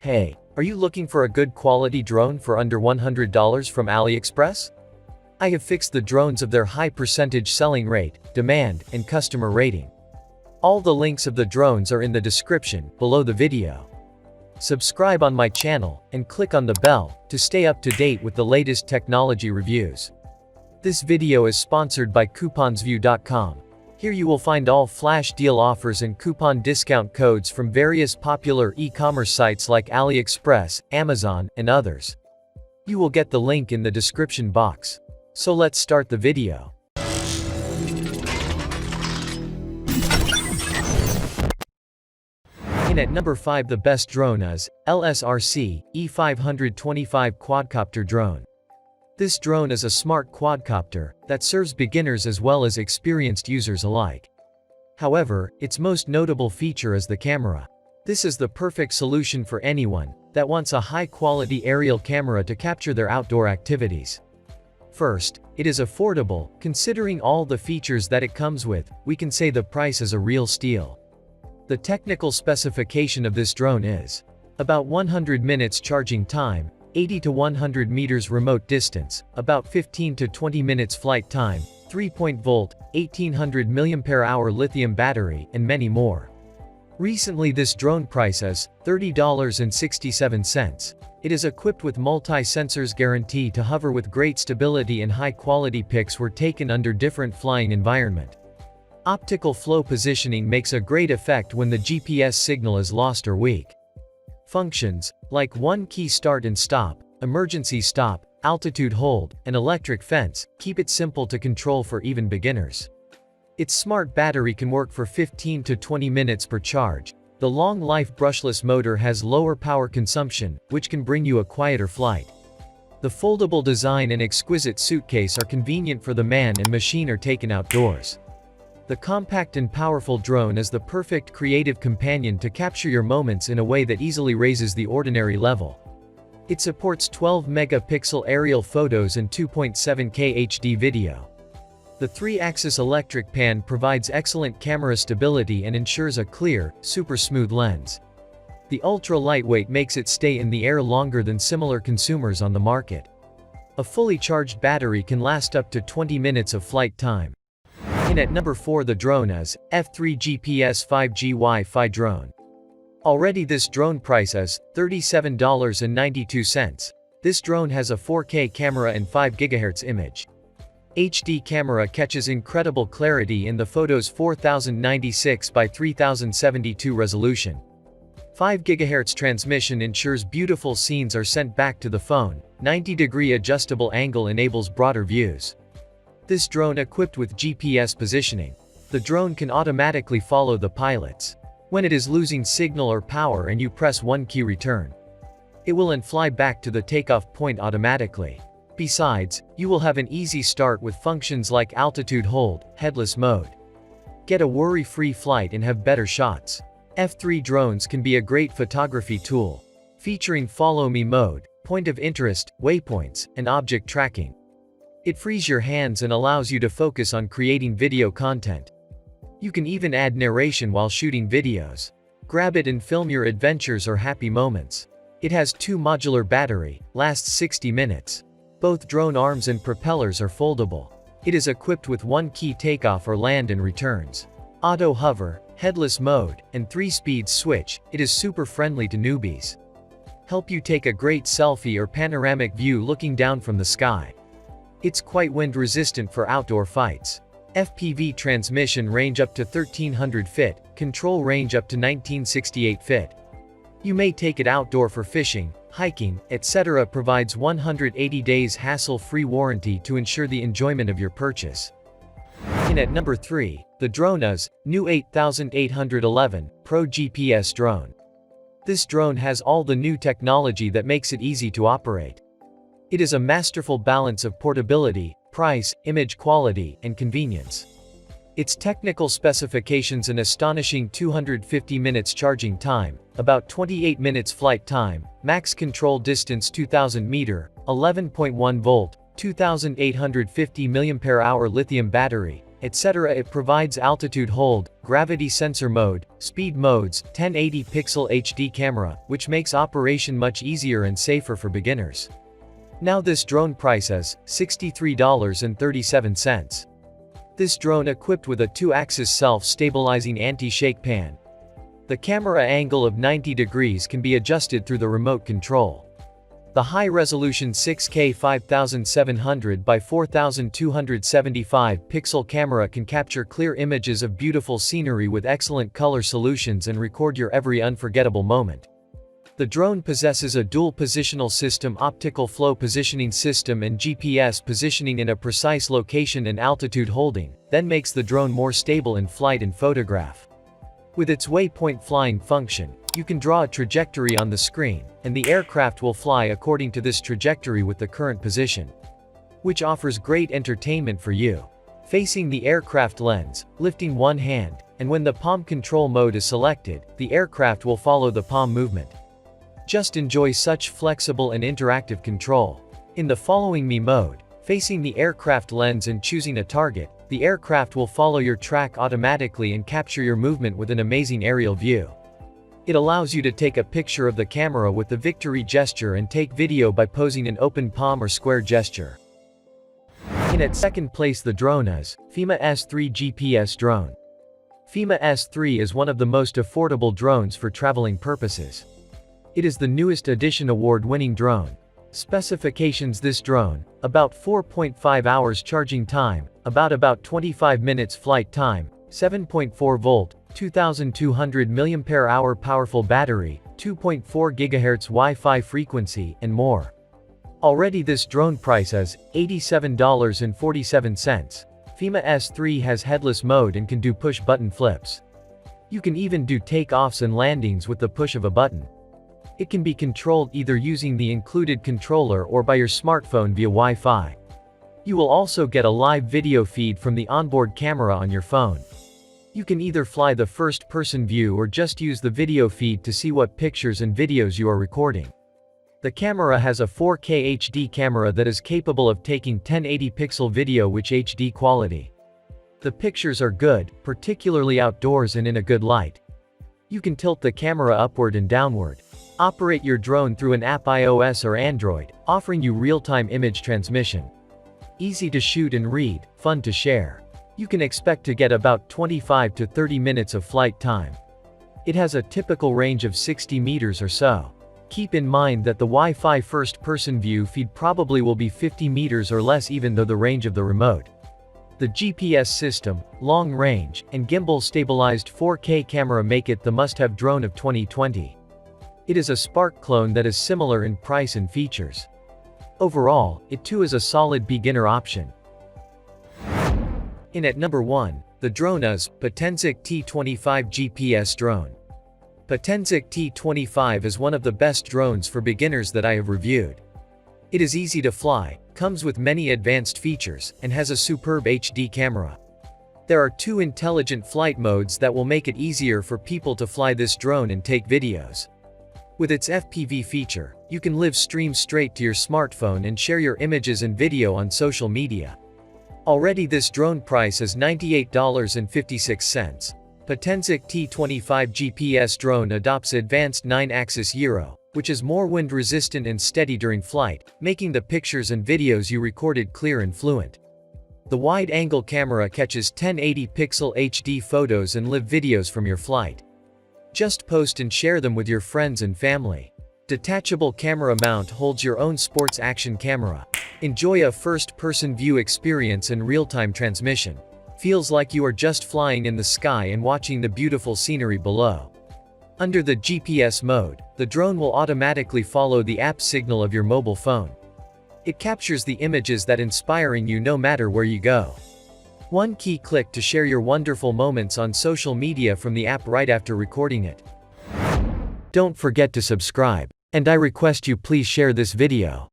Hey, are you looking for a good quality drone for under $100 from Aliexpress? I have fixed the drones of their high percentage selling rate, demand, and customer rating. All the links of the drones are in the description below the video. Subscribe on my channel and click on the bell to stay up to date with the latest technology reviews. This video is sponsored by couponsview.com. Here you will find all flash deal offers and coupon discount codes from various popular e-commerce sites like Aliexpress, Amazon, and others. You will get the link in the description box. So let's start the video. In at number 5, the best drone is LSRC E525 Quadcopter drone. This drone is a smart quadcopter that serves beginners as well as experienced users alike. However, its most notable feature is the camera. This is the perfect solution for anyone that wants a high-quality aerial camera to capture their outdoor activities. First, it is affordable. Considering all the features that it comes with, we can say the price is a real steal. The technical specification of this drone is about 100 minutes charging time, 80 to 100 meters remote distance, about 15 to 20 minutes flight time, 3-volt, 1800 mAh lithium battery, and many more. Recently this drone price is $30.67. It is equipped with multi-sensors guarantee to hover with great stability, and high-quality pics were taken under different flying environment. Optical flow positioning makes a great effect when the GPS signal is lost or weak. Functions, like one-key start and stop, emergency stop, altitude hold, and electric fence, keep it simple to control for even beginners. Its smart battery can work for 15 to 20 minutes per charge. The long-life brushless motor has lower power consumption, which can bring you a quieter flight. The foldable design and exquisite suitcase are convenient for the man and machine are taken outdoors. The compact and powerful drone is the perfect creative companion to capture your moments in a way that easily raises the ordinary level. It supports 12-megapixel aerial photos and 2.7K HD video. The 3-axis electric pan provides excellent camera stability and ensures a clear, super smooth lens. The ultra-lightweight makes it stay in the air longer than similar consumers on the market. A fully charged battery can last up to 20 minutes of flight time. In at number 4, the drone is F3 GPS 5G Wi-Fi drone. Already this drone price is $37.92. This drone has a 4K camera and 5 GHz image. HD camera catches incredible clarity in the photos, 4096 by 3072 resolution. 5 GHz transmission ensures beautiful scenes are sent back to the phone. 90-degree adjustable angle enables broader views. This drone equipped with GPS positioning. The drone can automatically follow the pilots when it is losing signal or power and you press one key return. It will and fly back to the takeoff point automatically. Besides, you will have an easy start with functions like altitude hold, headless mode. Get a worry-free flight and have better shots. F3 drones can be a great photography tool, featuring follow me mode, point of interest, waypoints, and object tracking. It frees your hands and allows you to focus on creating video content. You can even add narration while shooting videos. Grab it and film your adventures or happy moments. It has 2 modular battery, lasts 60 minutes. Both drone arms and propellers are foldable. It is equipped with 1-key takeoff or land and returns. Auto hover, headless mode, and 3-speed switch. It is super friendly to newbies. Help you take a great selfie or panoramic view looking down from the sky. It's quite wind resistant for outdoor fights. FPV transmission range up to 1300 feet, control range up to 1968 feet. You may take it outdoor for fishing, hiking, etc. Provides 180 days hassle-free warranty to ensure the enjoyment of your purchase. In at number 3, the drone is new 8811 Pro GPS Drone. This drone has all the new technology that makes it easy to operate. It is a masterful balance of portability, price, image quality, and convenience. Its technical specifications: an astonishing 250 minutes charging time, about 28 minutes flight time, max control distance 2000 meter, 11.1 volt, 2850 mAh lithium battery, etc. It provides altitude hold, gravity sensor mode, speed modes, 1080 pixel HD camera, which makes operation much easier and safer for beginners. Now this drone price is $63.37. This drone equipped with a 2-axis self-stabilizing anti-shake pan. The camera angle of 90 degrees can be adjusted through the remote control. The high-resolution 6K 5700 by 4275 pixel camera can capture clear images of beautiful scenery with excellent color solutions and record your every unforgettable moment. The drone possesses a dual positional system, optical flow positioning system and GPS positioning in a precise location and altitude holding, then makes the drone more stable in flight and photograph. With its waypoint flying function, you can draw a trajectory on the screen, and the aircraft will fly according to this trajectory with the current position, which offers great entertainment for you. Facing the aircraft lens, lifting one hand, and when the palm control mode is selected, the aircraft will follow the palm movement. Just enjoy such flexible and interactive control. In the following me mode, facing the aircraft lens and choosing a target, the aircraft will follow your track automatically and capture your movement with an amazing aerial view. It allows you to take a picture of the camera with the victory gesture and take video by posing an open palm or square gesture. In at second place the drone is Fema S3 GPS Drone. Fema S3 is one of the most affordable drones for traveling purposes. It is the newest edition award-winning drone. Specifications: this drone, about 4.5 hours charging time, about 25 minutes flight time, 7.4 volt, 2200 mAh powerful battery, 2.4 GHz Wi-Fi frequency, and more. Already this drone price is $87.47. Fema S3 has headless mode and can do push-button flips. You can even do takeoffs and landings with the push of a button. It can be controlled either using the included controller or by your smartphone via Wi-Fi. You will also get a live video feed from the onboard camera on your phone. You can either fly the first-person view or just use the video feed to see what pictures and videos you are recording. The camera has a 4K HD camera that is capable of taking 1080 pixel video with HD quality. The pictures are good, particularly outdoors and in a good light. You can tilt the camera upward and downward. Operate your drone through an app iOS or Android, offering you real-time image transmission. Easy to shoot and read, fun to share. You can expect to get about 25 to 30 minutes of flight time. It has a typical range of 60 meters or so. Keep in mind that the Wi-Fi first-person view feed probably will be 50 meters or less even though the range of the remote. The GPS system, long range, and gimbal-stabilized 4K camera make it the must-have drone of 2020. It is a Spark clone that is similar in price and features. Overall, it too is a solid beginner option. In at number 1, the drone is Potensic T25 GPS Drone. Potensic T25 is one of the best drones for beginners that I have reviewed. It is easy to fly, comes with many advanced features, and has a superb HD camera. There are 2 intelligent flight modes that will make it easier for people to fly this drone and take videos. With its FPV feature, you can live stream straight to your smartphone and share your images and video on social media. Already this drone price is $98.56. Potensic T25 GPS drone adopts advanced 9-axis gyro, which is more wind-resistant and steady during flight, making the pictures and videos you recorded clear and fluent. The wide-angle camera catches 1080 pixel HD photos and live videos from your flight. Just post and share them with your friends and family. Detachable camera mount holds your own sports action camera. Enjoy a first-person view experience and real-time transmission. Feels like you are just flying in the sky and watching the beautiful scenery below. Under the GPS mode, the drone will automatically follow the app signal of your mobile phone. It captures the images that inspiring you no matter where you go. One key click to share your wonderful moments on social media from the app right after recording it. Don't forget to subscribe, and I request you please share this video.